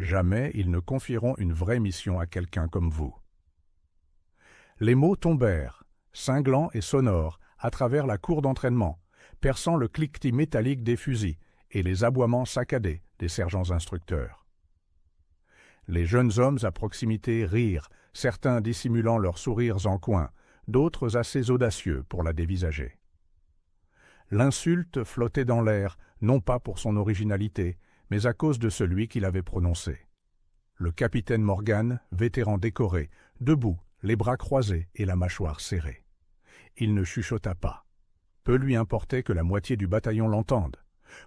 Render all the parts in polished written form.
Jamais ils ne confieront une vraie mission à quelqu'un comme vous. » Les mots tombèrent, cinglants et sonores, à travers la cour d'entraînement, perçant le cliquetis métallique des fusils et les aboiements saccadés des sergents instructeurs. Les jeunes hommes à proximité rirent, certains dissimulant leurs sourires en coin, d'autres assez audacieux pour la dévisager. L'insulte flottait dans l'air, non pas pour son originalité, mais à cause de celui qui l'avait prononcé. Le capitaine Morgan, vétéran décoré, debout, les bras croisés et la mâchoire serrée. Il ne chuchota pas. Peu lui importait que la moitié du bataillon l'entende.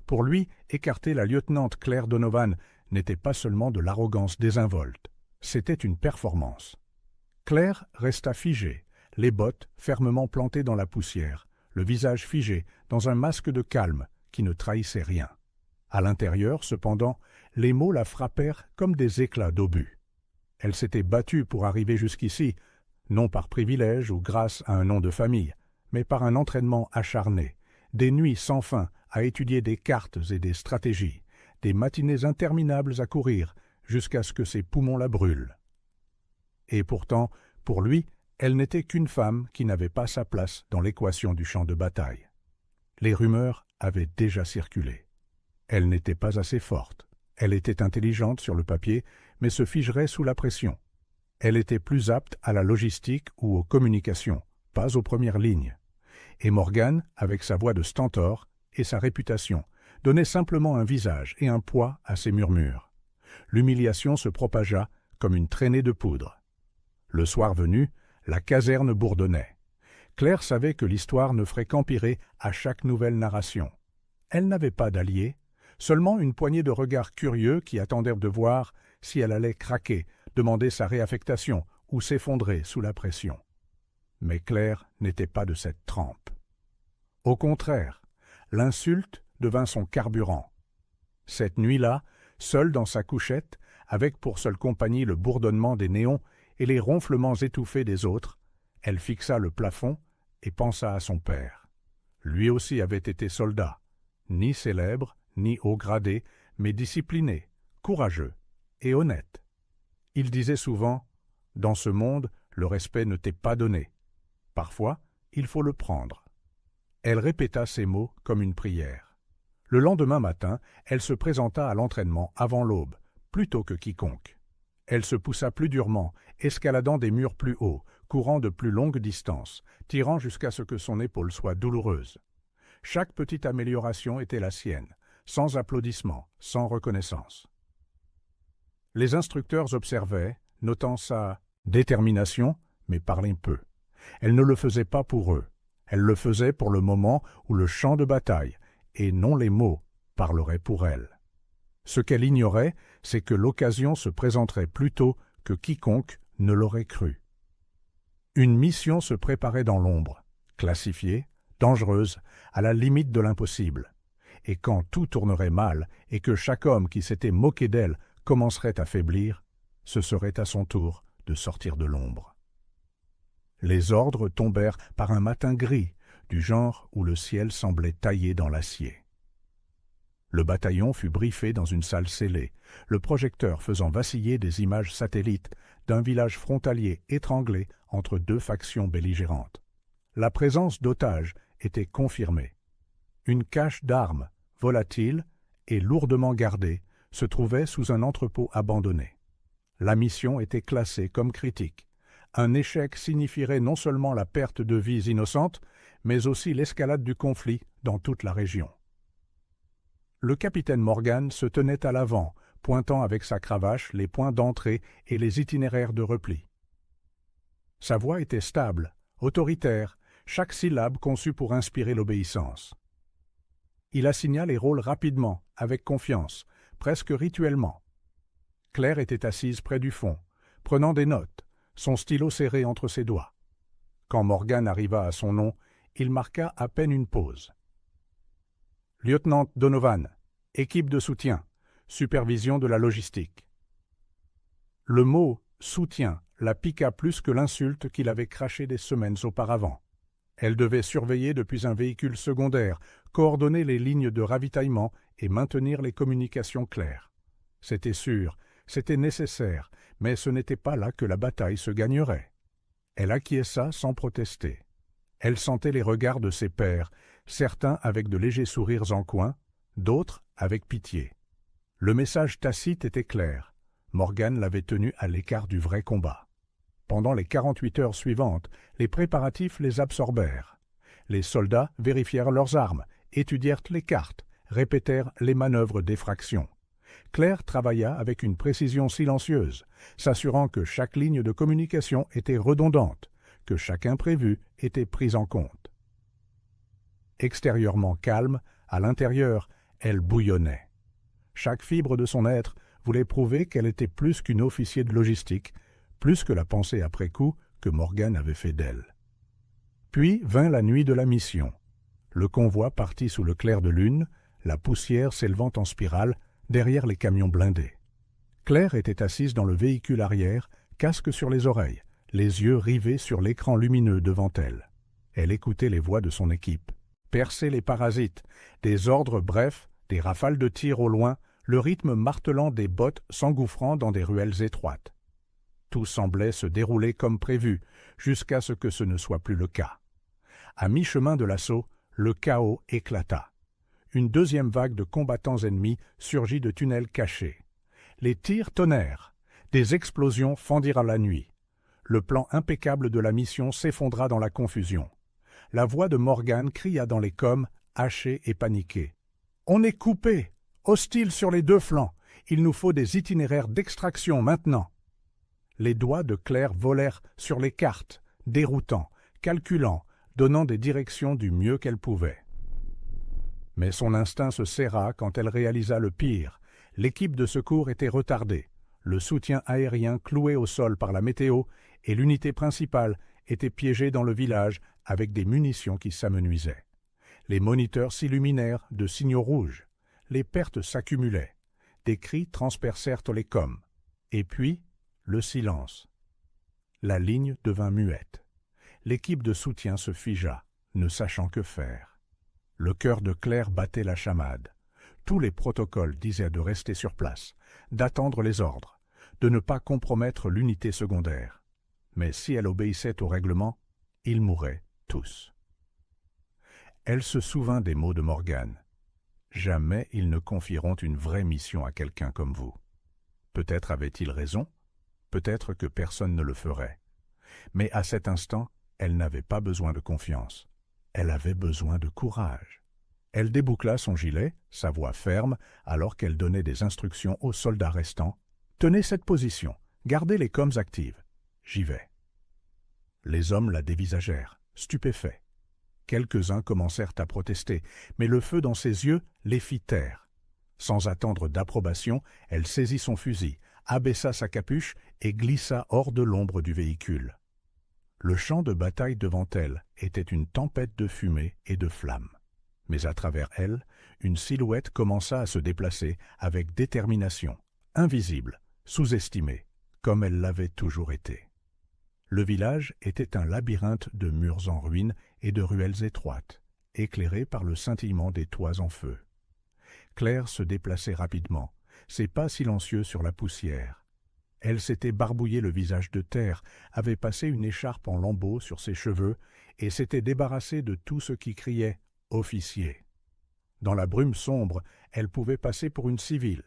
Pour lui, écarter la lieutenante Claire Donovan n'était pas seulement de l'arrogance désinvolte, c'était une performance. Claire resta figée, les bottes fermement plantées dans la poussière, le visage figé dans un masque de calme qui ne trahissait rien. À l'intérieur, cependant, les mots la frappèrent comme des éclats d'obus. Elle s'était battue pour arriver jusqu'ici, non par privilège ou grâce à un nom de famille, mais par un entraînement acharné, des nuits sans fin à étudier des cartes et des stratégies, des matinées interminables à courir jusqu'à ce que ses poumons la brûlent. Et pourtant, pour lui, elle n'était qu'une femme qui n'avait pas sa place dans l'équation du champ de bataille. Les rumeurs avaient déjà circulé. Elle n'était pas assez forte. Elle était intelligente sur le papier, mais se figerait sous la pression. Elle était plus apte à la logistique ou aux communications, pas aux premières lignes. Et Morgan, avec sa voix de stentor et sa réputation, donnait simplement un visage et un poids à ses murmures. L'humiliation se propagea comme une traînée de poudre. Le soir venu, la caserne bourdonnait. Claire savait que l'histoire ne ferait qu'empirer à chaque nouvelle narration. Elle n'avait pas d'alliés, seulement une poignée de regards curieux qui attendèrent de voir si elle allait craquer, demander sa réaffectation ou s'effondrer sous la pression. Mais Claire n'était pas de cette trempe. Au contraire, l'insulte devint son carburant. Cette nuit-là, seule dans sa couchette, avec pour seule compagnie le bourdonnement des néons et les ronflements étouffés des autres, elle fixa le plafond et pensa à son père. Lui aussi avait été soldat, ni célèbre, ni haut gradé, mais discipliné, courageux et honnête. Il disait souvent « Dans ce monde, le respect ne t'est pas donné. Parfois, il faut le prendre. » Elle répéta ces mots comme une prière. Le lendemain matin, elle se présenta à l'entraînement avant l'aube, plus tôt que quiconque. Elle se poussa plus durement, escaladant des murs plus hauts, courant de plus longues distances, tirant jusqu'à ce que son épaule soit douloureuse. Chaque petite amélioration était la sienne, sans applaudissements, sans reconnaissance. Les instructeurs observaient, notant sa détermination, mais parlaient peu. Elle ne le faisait pas pour eux. Elle le faisait pour le moment où le champ de bataille, et non les mots, parleraient pour elle. Ce qu'elle ignorait, c'est que l'occasion se présenterait plus tôt que quiconque ne l'aurait cru. Une mission se préparait dans l'ombre, classifiée, dangereuse, à la limite de l'impossible. Et quand tout tournerait mal et que chaque homme qui s'était moqué d'elle commencerait à faiblir, ce serait à son tour de sortir de l'ombre. Les ordres tombèrent par un matin gris, du genre où le ciel semblait taillé dans l'acier. Le bataillon fut briefé dans une salle scellée, le projecteur faisant vaciller des images satellites d'un village frontalier étranglé entre deux factions belligérantes. La présence d'otages était confirmée. Une cache d'armes, volatile et lourdement gardée, se trouvait sous un entrepôt abandonné. La mission était classée comme critique. Un échec signifierait non seulement la perte de vies innocentes, mais aussi l'escalade du conflit dans toute la région. Le capitaine Morgan se tenait à l'avant, pointant avec sa cravache les points d'entrée et les itinéraires de repli. Sa voix était stable, autoritaire, chaque syllabe conçue pour inspirer l'obéissance. Il assigna les rôles rapidement, avec confiance, presque rituellement. Claire était assise près du fond, prenant des notes, son stylo serré entre ses doigts. Quand Morgan arriva à son nom, il marqua à peine une pause. « Lieutenant Donovan, équipe de soutien, supervision de la logistique. » Le mot « soutien » la piqua plus que l'insulte qu'il avait crachée des semaines auparavant. Elle devait surveiller depuis un véhicule secondaire, coordonner les lignes de ravitaillement et maintenir les communications claires. C'était sûr, C'était nécessaire, mais ce n'était pas là que la bataille se gagnerait. Elle acquiesça sans protester. Elle sentait les regards de ses pairs, certains avec de légers sourires en coin, d'autres avec pitié. Le message tacite était clair. Morgan l'avait tenu à l'écart du vrai combat. Pendant les 48 heures suivantes, les préparatifs les absorbèrent. Les soldats vérifièrent leurs armes, étudièrent les cartes, répétèrent les manœuvres d'effraction. Claire travailla avec une précision silencieuse, s'assurant que chaque ligne de communication était redondante, que chaque imprévu était pris en compte. Extérieurement calme, à l'intérieur, elle bouillonnait. Chaque fibre de son être voulait prouver qu'elle était plus qu'une officier de logistique, plus que la pensée après coup que Morgan avait fait d'elle. Puis vint la nuit de la mission. Le convoi partit sous le clair de lune, la poussière s'élevant en spirale derrière les camions blindés. Claire était assise dans le véhicule arrière, casque sur les oreilles, les yeux rivés sur l'écran lumineux devant elle. Elle écoutait les voix de son équipe. Percer les parasites, des ordres brefs, des rafales de tir au loin, le rythme martelant des bottes s'engouffrant dans des ruelles étroites. Tout semblait se dérouler comme prévu, jusqu'à ce que ce ne soit plus le cas. À mi-chemin de l'assaut, le chaos éclata. Une deuxième vague de combattants ennemis surgit de tunnels cachés. Les tirs tonnèrent. Des explosions fendirent la nuit. Le plan impeccable de la mission s'effondra dans la confusion. La voix de Morgan cria dans les coms, hachée et paniquée. « On est coupé! Hostiles sur les deux flancs! Il nous faut des itinéraires d'extraction maintenant! » Les doigts de Claire volèrent sur les cartes, déroutant, calculant, donnant des directions du mieux qu'elle pouvait. Mais son instinct se serra quand elle réalisa le pire. L'équipe de secours était retardée, le soutien aérien cloué au sol par la météo et l'unité principale était piégée dans le village avec des munitions qui s'amenuisaient. Les moniteurs s'illuminèrent de signaux rouges. Les pertes s'accumulaient. Des cris transpercèrent les coms. Et puis, le silence. La ligne devint muette. L'équipe de soutien se figea, ne sachant que faire. Le cœur de Claire battait la chamade. Tous les protocoles disaient de rester sur place, d'attendre les ordres, de ne pas compromettre l'unité secondaire. Mais si elle obéissait au règlement, ils mourraient tous. Elle se souvint des mots de Morgan. « Jamais ils ne confieront une vraie mission à quelqu'un comme vous. » Peut-être avait-il raison, peut-être que personne ne le ferait. Mais à cet instant, elle n'avait pas besoin de confiance. Elle avait besoin de courage. Elle déboucla son gilet, sa voix ferme, alors qu'elle donnait des instructions aux soldats restants. « Tenez cette position, gardez les coms actives. J'y vais. » Les hommes la dévisagèrent, stupéfaits. Quelques-uns commencèrent à protester, mais le feu dans ses yeux les fit taire. Sans attendre d'approbation, elle saisit son fusil, abaissa sa capuche et glissa hors de l'ombre du véhicule. Le champ de bataille devant elle était une tempête de fumée et de flammes. Mais à travers elle, une silhouette commença à se déplacer avec détermination, invisible, sous-estimée, comme elle l'avait toujours été. Le village était un labyrinthe de murs en ruine et de ruelles étroites, éclairées par le scintillement des toits en feu. Claire se déplaçait rapidement, ses pas silencieux sur la poussière. Elle s'était barbouillé le visage de terre, avait passé une écharpe en lambeaux sur ses cheveux et s'était débarrassée de tout ce qui criait « officier ». Dans la brume sombre, elle pouvait passer pour une civile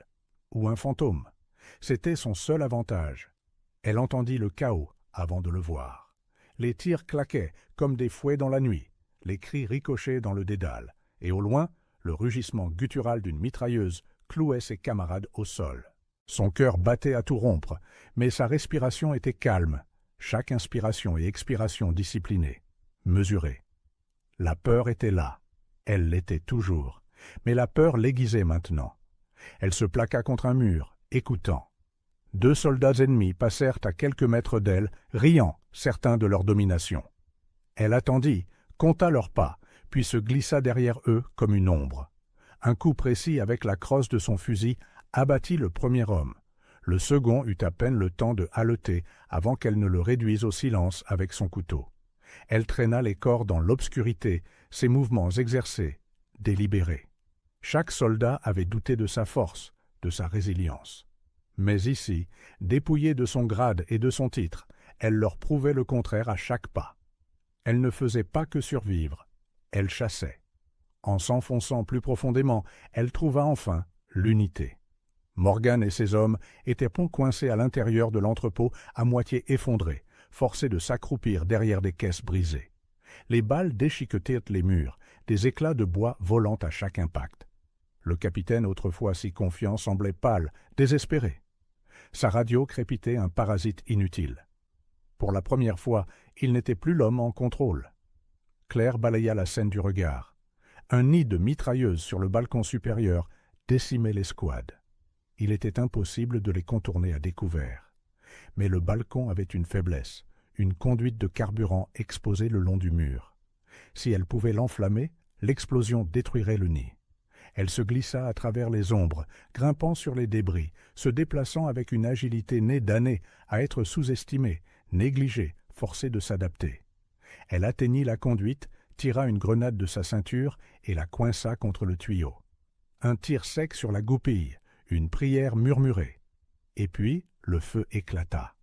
ou un fantôme. C'était son seul avantage. Elle entendit le chaos avant de le voir. Les tirs claquaient comme des fouets dans la nuit, les cris ricochaient dans le dédale, et au loin, le rugissement guttural d'une mitrailleuse clouait ses camarades au sol. Son cœur battait à tout rompre, mais sa respiration était calme, chaque inspiration et expiration disciplinée, mesurée. La peur était là, elle l'était toujours, mais la peur l'aiguisait maintenant. Elle se plaqua contre un mur, écoutant. 2 soldats ennemis passèrent à quelques mètres d'elle, riant, certains de leur domination. Elle attendit, compta leurs pas, puis se glissa derrière eux comme une ombre. Un coup précis avec la crosse de son fusil abattit le premier homme. Le second eut à peine le temps de haleter avant qu'elle ne le réduise au silence avec son couteau. Elle traîna les corps dans l'obscurité, ses mouvements exercés, délibérés. Chaque soldat avait douté de sa force, de sa résilience. Mais ici, dépouillée de son grade et de son titre, elle leur prouvait le contraire à chaque pas. Elle ne faisait pas que survivre, elle chassait. En s'enfonçant plus profondément, elle trouva enfin l'unité. Morgan et ses hommes étaient coincés à l'intérieur de l'entrepôt à moitié effondrés, forcés de s'accroupir derrière des caisses brisées. Les balles déchiquetaient les murs, des éclats de bois volant à chaque impact. Le capitaine, autrefois si confiant, semblait pâle, désespéré. Sa radio crépitait un parasite inutile. Pour la première fois, il n'était plus l'homme en contrôle. Claire balaya la scène du regard. Un nid de mitrailleuses sur le balcon supérieur décimait l'escouade. Il était impossible de les contourner à découvert. Mais le balcon avait une faiblesse, une conduite de carburant exposée le long du mur. Si elle pouvait l'enflammer, l'explosion détruirait le nid. Elle se glissa à travers les ombres, grimpant sur les débris, se déplaçant avec une agilité née d'années à être sous-estimée, négligée, forcée de s'adapter. Elle atteignit la conduite, tira une grenade de sa ceinture et la coinça contre le tuyau. Un tir sec sur la goupille, une prière murmurée. Et puis, le feu éclata.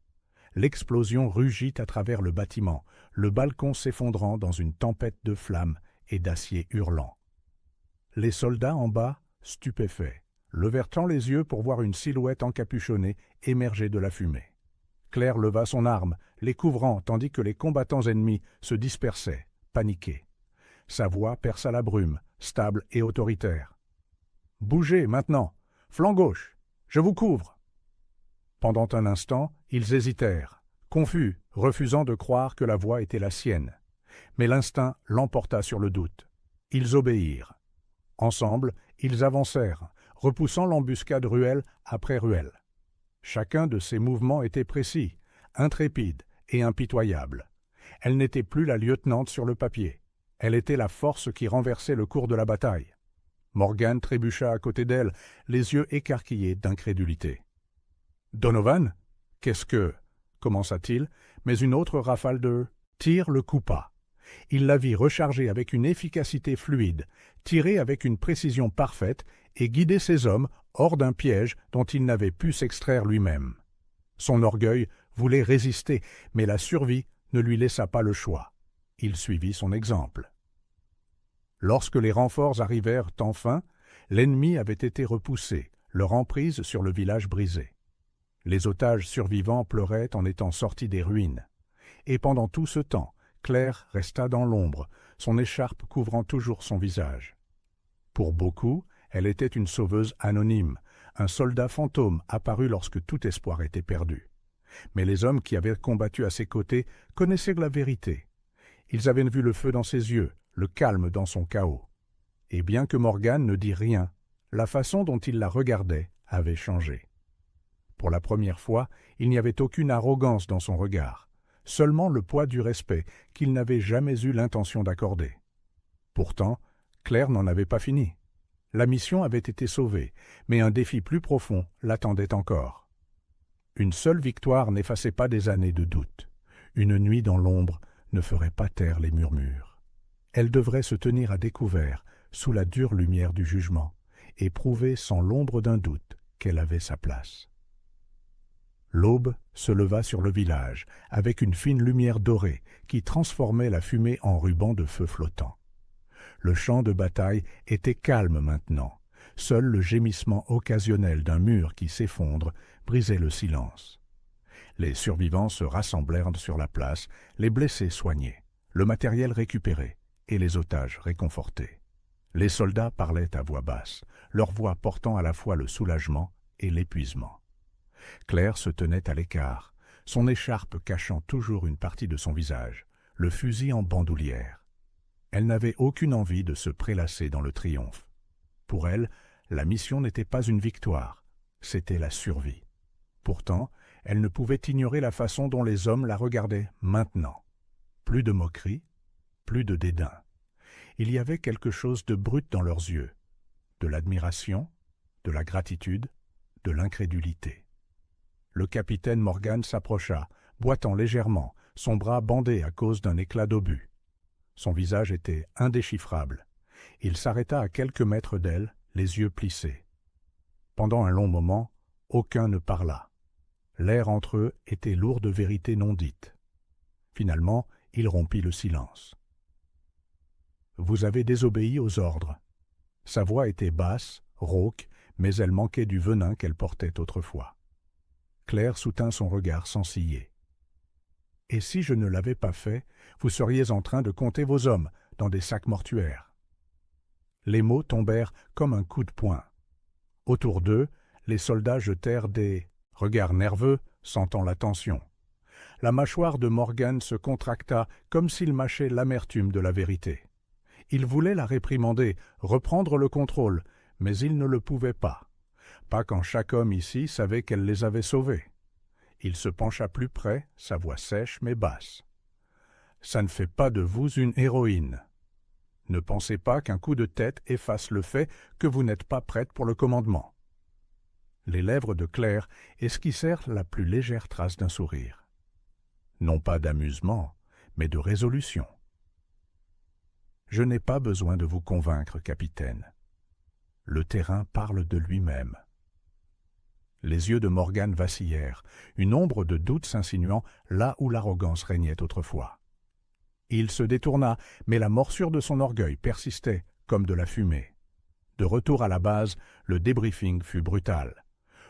L'explosion rugit à travers le bâtiment, le balcon s'effondrant dans une tempête de flammes et d'acier hurlant. Les soldats en bas, stupéfaits, levèrent les yeux pour voir une silhouette encapuchonnée émerger de la fumée. Claire leva son arme, les couvrant tandis que les combattants ennemis se dispersaient, paniqués. Sa voix perça la brume, stable et autoritaire. « Bougez maintenant! Flanc gauche! Je vous couvre !» Pendant un instant, ils hésitèrent, confus, refusant de croire que la voix était la sienne. Mais l'instinct l'emporta sur le doute. Ils obéirent. Ensemble, ils avancèrent, repoussant l'embuscade ruelle après ruelle. Chacun de ces mouvements était précis, intrépide et impitoyable. Elle n'était plus la lieutenante sur le papier. Elle était la force qui renversait le cours de la bataille. Morgan trébucha à côté d'elle, les yeux écarquillés d'incrédulité. « Donovan ? Qu'est-ce que… » commença-t-il, mais une autre rafale de tir le coupa. Il la vit recharger avec une efficacité fluide, tirer avec une précision parfaite et guider ses hommes hors d'un piège dont il n'avait pu s'extraire lui-même. Son orgueil voulait résister, mais la survie ne lui laissa pas le choix. Il suivit son exemple. Lorsque les renforts arrivèrent enfin, l'ennemi avait été repoussé, leur emprise sur le village brisé. Les otages survivants pleuraient en étant sortis des ruines. Et pendant tout ce temps, Claire resta dans l'ombre, son écharpe couvrant toujours son visage. Pour beaucoup, elle était une sauveuse anonyme, un soldat fantôme apparu lorsque tout espoir était perdu. Mais les hommes qui avaient combattu à ses côtés connaissaient la vérité. Ils avaient vu le feu dans ses yeux, le calme dans son chaos. Et bien que Morgan ne dit rien, la façon dont il la regardait avait changé. Pour la première fois, il n'y avait aucune arrogance dans son regard, seulement le poids du respect qu'il n'avait jamais eu l'intention d'accorder. Pourtant, Claire n'en avait pas fini. La mission avait été sauvée, mais un défi plus profond l'attendait encore. Une seule victoire n'effaçait pas des années de doute. Une nuit dans l'ombre ne ferait pas taire les murmures. Elle devrait se tenir à découvert, sous la dure lumière du jugement, et prouver sans l'ombre d'un doute qu'elle avait sa place. L'aube se leva sur le village, avec une fine lumière dorée qui transformait la fumée en rubans de feu flottants. Le champ de bataille était calme maintenant. Seul le gémissement occasionnel d'un mur qui s'effondre brisait le silence. Les survivants se rassemblèrent sur la place, les blessés soignés, le matériel récupéré et les otages réconfortés. Les soldats parlaient à voix basse, leur voix portant à la fois le soulagement et l'épuisement. Claire se tenait à l'écart, son écharpe cachant toujours une partie de son visage, le fusil en bandoulière. Elle n'avait aucune envie de se prélasser dans le triomphe. Pour elle, la mission n'était pas une victoire, c'était la survie. Pourtant, elle ne pouvait ignorer la façon dont les hommes la regardaient maintenant. Plus de moquerie, plus de dédain. Il y avait quelque chose de brut dans leurs yeux, de l'admiration, de la gratitude, de l'incrédulité. Le capitaine Morgan s'approcha, boitant légèrement, son bras bandé à cause d'un éclat d'obus. Son visage était indéchiffrable. Il s'arrêta à quelques mètres d'elle, les yeux plissés. Pendant un long moment, Aucun ne parla. L'air entre eux était lourd de vérités non dites. Finalement, il rompit le silence. « Vous avez désobéi aux ordres. » Sa voix était basse, rauque, mais elle manquait du venin qu'elle portait autrefois. Claire soutint son regard sans ciller. « Et si je ne l'avais pas fait, vous seriez en train de compter vos hommes dans des sacs mortuaires. » Les mots tombèrent comme un coup de poing. Autour d'eux, les soldats jetèrent des regards nerveux, sentant la tension. La mâchoire de Morgan se contracta comme s'il mâchait l'amertume de la vérité. Il voulait la réprimander, reprendre le contrôle, mais il ne le pouvait pas. Pas quand chaque homme ici savait qu'elle les avait sauvés. Il se pencha plus près, sa voix sèche mais basse. « Ça ne fait pas de vous une héroïne. Ne pensez pas qu'un coup de tête efface le fait que vous n'êtes pas prête pour le commandement. » Les lèvres de Claire esquissèrent la plus légère trace d'un sourire. Non pas d'amusement, mais de résolution. « Je n'ai pas besoin de vous convaincre, capitaine. Le terrain parle de lui-même. » Les yeux de Morgan vacillèrent, une ombre de doute s'insinuant là où l'arrogance régnait autrefois. Il se détourna, mais la morsure de son orgueil persistait comme de la fumée. De retour à la base, le débriefing fut brutal.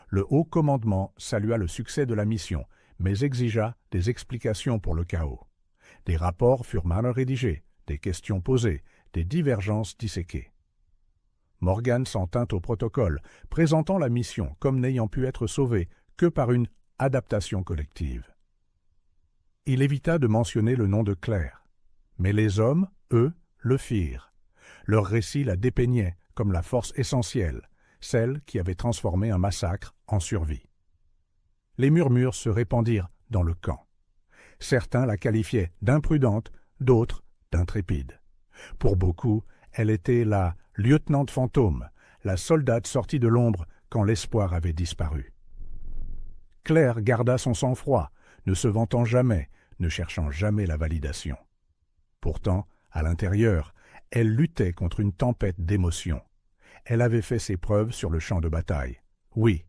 Le haut commandement salua le succès de la mission, mais exigea des explications pour le chaos. Des rapports furent mal rédigés, des questions posées, des divergences disséquées. Morgan s'en tint au protocole, présentant la mission comme n'ayant pu être sauvée que par une adaptation collective. Il évita de mentionner le nom de Claire, mais les hommes, eux, le firent. Leur récit la dépeignait comme la force essentielle, celle qui avait transformé un massacre en survie. Les murmures se répandirent dans le camp. Certains la qualifiaient d'imprudente, d'autres d'intrépide. Pour beaucoup, elle était la lieutenant fantôme, la soldate sortie de l'ombre quand l'espoir avait disparu. Claire garda son sang-froid, ne se vantant jamais, ne cherchant jamais la validation. Pourtant, à l'intérieur, elle luttait contre une tempête d'émotions. Elle avait fait ses preuves sur le champ de bataille. Oui,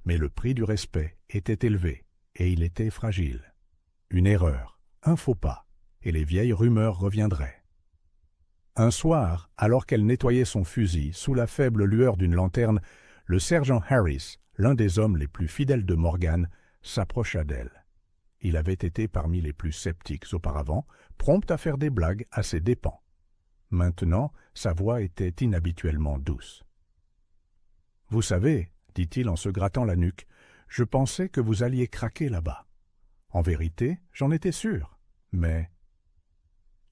mais le prix du respect était élevé, et il était fragile. Une erreur, un faux pas, et les vieilles rumeurs reviendraient. Un soir, alors qu'elle nettoyait son fusil sous la faible lueur d'une lanterne, le sergent Harris, l'un des hommes les plus fidèles de Morgan, s'approcha d'elle. Il avait été parmi les plus sceptiques auparavant, prompt à faire des blagues à ses dépens. Maintenant, sa voix était inhabituellement douce. « Vous savez, dit-il en se grattant la nuque, je pensais que vous alliez craquer là-bas. En vérité, j'en étais sûr, mais... »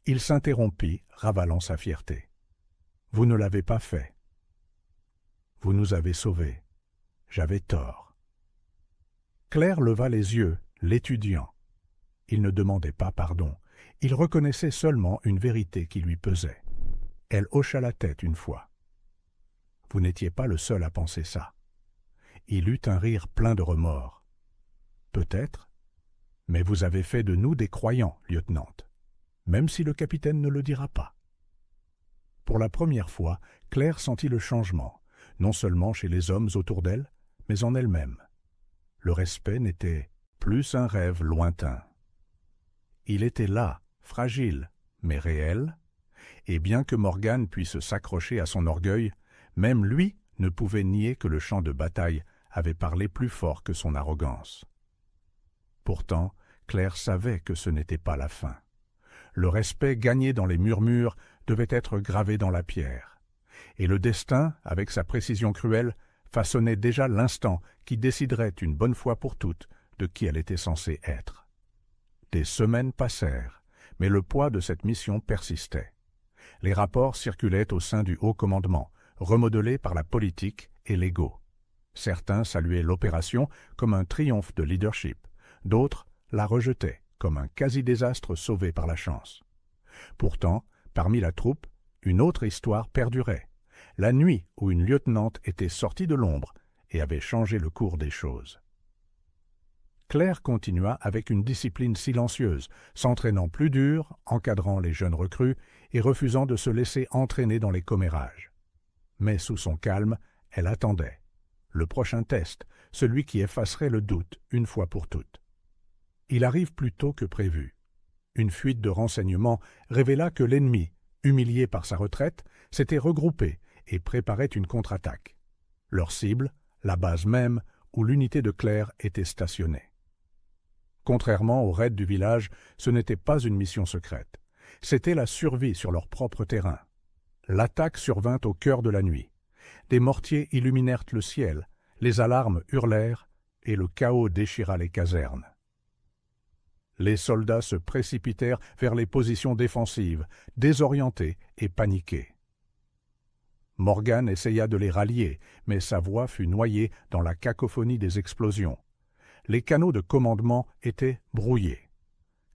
Il s'interrompit, ravalant sa fierté. « Vous ne l'avez pas fait. Vous nous avez sauvés. J'avais tort. » Claire leva les yeux, l'étudiant. Il ne demandait pas pardon. Il reconnaissait seulement une vérité qui lui pesait. Elle hocha la tête une fois. « Vous n'étiez pas le seul à penser ça. » Il eut un rire plein de remords. « Peut-être, mais vous avez fait de nous des croyants, lieutenante. Même si le capitaine ne le dira pas. » Pour la première fois, Claire sentit le changement, non seulement chez les hommes autour d'elle, mais en elle-même. Le respect n'était plus un rêve lointain. Il était là, fragile, mais réel, et bien que Morgan puisse s'accrocher à son orgueil, même lui ne pouvait nier que le champ de bataille avait parlé plus fort que son arrogance. Pourtant, Claire savait que ce n'était pas la fin. Le respect gagné dans les murmures devait être gravé dans la pierre. Et le destin, avec sa précision cruelle, façonnait déjà l'instant qui déciderait une bonne fois pour toutes de qui elle était censée être. Des semaines passèrent, mais le poids de cette mission persistait. Les rapports circulaient au sein du haut commandement, remodelés par la politique et l'ego. Certains saluaient l'opération comme un triomphe de leadership, d'autres la rejetaient comme un quasi-désastre sauvé par la chance. Pourtant, parmi la troupe, une autre histoire perdurait. La nuit où une lieutenante était sortie de l'ombre et avait changé le cours des choses. Claire continua avec une discipline silencieuse, s'entraînant plus dur, encadrant les jeunes recrues et refusant de se laisser entraîner dans les commérages. Mais sous son calme, elle attendait. Le prochain test, celui qui effacerait le doute une fois pour toutes. Il arrive plus tôt que prévu. Une fuite de renseignements révéla que l'ennemi, humilié par sa retraite, s'était regroupé et préparait une contre-attaque. Leur cible, la base même où l'unité de Claire était stationnée. Contrairement au raid du village, ce n'était pas une mission secrète. C'était la survie sur leur propre terrain. L'attaque survint au cœur de la nuit. Des mortiers illuminèrent le ciel, les alarmes hurlèrent et le chaos déchira les casernes. Les soldats se précipitèrent vers les positions défensives, désorientés et paniqués. Morgan essaya de les rallier, mais sa voix fut noyée dans la cacophonie des explosions. Les canaux de commandement étaient brouillés.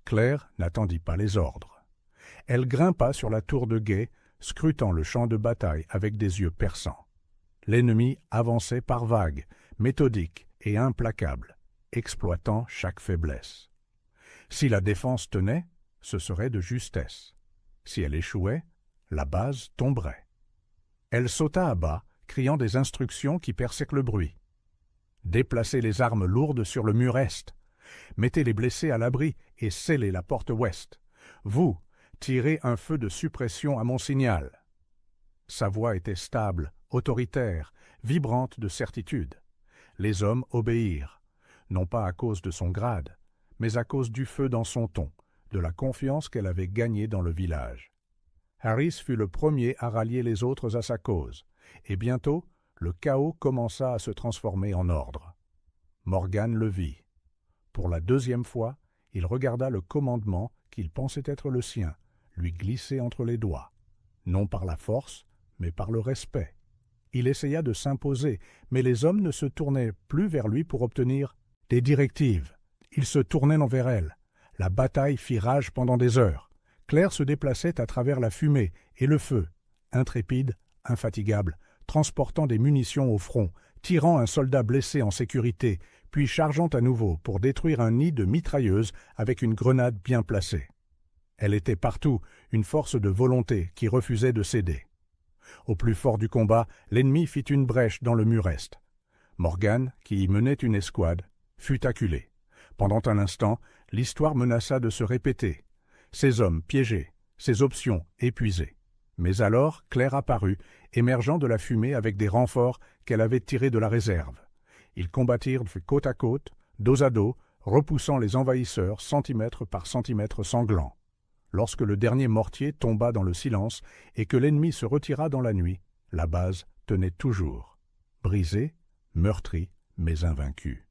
Claire n'attendit pas les ordres. Elle grimpa sur la tour de guet, scrutant le champ de bataille avec des yeux perçants. L'ennemi avançait par vagues, méthodique et implacable, exploitant chaque faiblesse. Si la défense tenait, ce serait de justesse. Si elle échouait, la base tomberait. Elle sauta à bas, criant des instructions qui perçaient le bruit. Déplacez les armes lourdes sur le mur est. Mettez les blessés à l'abri et scellez la porte ouest. Vous, tirez un feu de suppression à mon signal. Sa voix était stable, autoritaire, vibrante de certitude. Les hommes obéirent, non pas à cause de son grade, mais à cause du feu dans son ton, de la confiance qu'elle avait gagnée dans le village. Harris fut le premier à rallier les autres à sa cause, et bientôt, le chaos commença à se transformer en ordre. Morgan le vit. Pour la deuxième fois, il regarda le commandement qu'il pensait être le sien, lui glisser entre les doigts, non par la force, mais par le respect. Il essaya de s'imposer, mais les hommes ne se tournaient plus vers lui pour obtenir des directives. Ils se tournaient vers elle. La bataille fit rage pendant des heures. Claire se déplaçait à travers la fumée et le feu, intrépide, infatigable, transportant des munitions au front, tirant un soldat blessé en sécurité, puis chargeant à nouveau pour détruire un nid de mitrailleuses avec une grenade bien placée. Elle était partout, une force de volonté qui refusait de céder. Au plus fort du combat, l'ennemi fit une brèche dans le mur est. Morgan, qui y menait une escouade, fut acculé. Pendant un instant, l'histoire menaça de se répéter. Ses hommes piégés, ses options épuisées. Mais alors, Claire apparut, émergeant de la fumée avec des renforts qu'elle avait tirés de la réserve. Ils combattirent côte à côte, dos à dos, repoussant les envahisseurs centimètre par centimètre sanglants. Lorsque le dernier mortier tomba dans le silence et que l'ennemi se retira dans la nuit, la base tenait toujours, brisée, meurtrie, mais invaincue.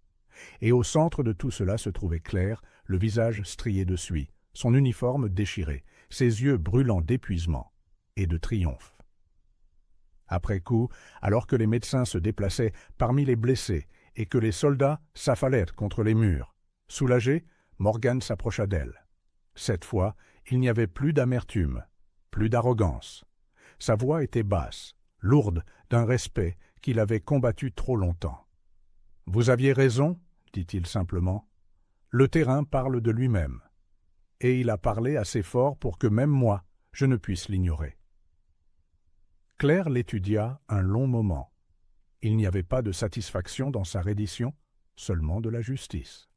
Et au centre de tout cela se trouvait Claire, le visage strié de suie, son uniforme déchiré, ses yeux brûlants d'épuisement et de triomphe. Après coup, alors que les médecins se déplaçaient parmi les blessés et que les soldats s'affalaient contre les murs, soulagé, Morgan s'approcha d'elle. Cette fois, il n'y avait plus d'amertume, plus d'arrogance. Sa voix était basse, lourde d'un respect qu'il avait combattu trop longtemps. « Vous aviez raison, dit-il simplement. Le terrain parle de lui-même. Et il a parlé assez fort pour que même moi, je ne puisse l'ignorer. » Claire l'étudia un long moment. Il n'y avait pas de satisfaction dans sa reddition, seulement de la justice.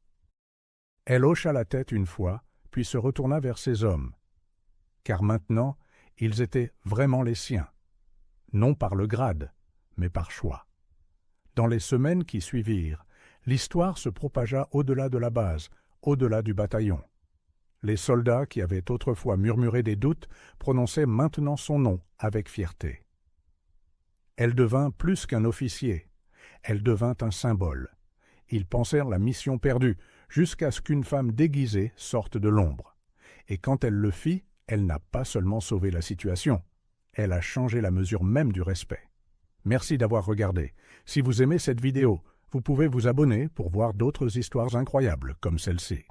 Elle hocha la tête une fois, puis se retourna vers ses hommes. Car maintenant, ils étaient vraiment les siens, non par le grade, mais par choix. Dans les semaines qui suivirent, l'histoire se propagea au-delà de la base, au-delà du bataillon. Les soldats qui avaient autrefois murmuré des doutes prononçaient maintenant son nom avec fierté. Elle devint plus qu'un officier, elle devint un symbole. Ils pensèrent la mission perdue, jusqu'à ce qu'une femme déguisée sorte de l'ombre. Et quand elle le fit, elle n'a pas seulement sauvé la situation, elle a changé la mesure même du respect. Merci d'avoir regardé. Si vous aimez cette vidéo, vous pouvez vous abonner pour voir d'autres histoires incroyables comme celle-ci.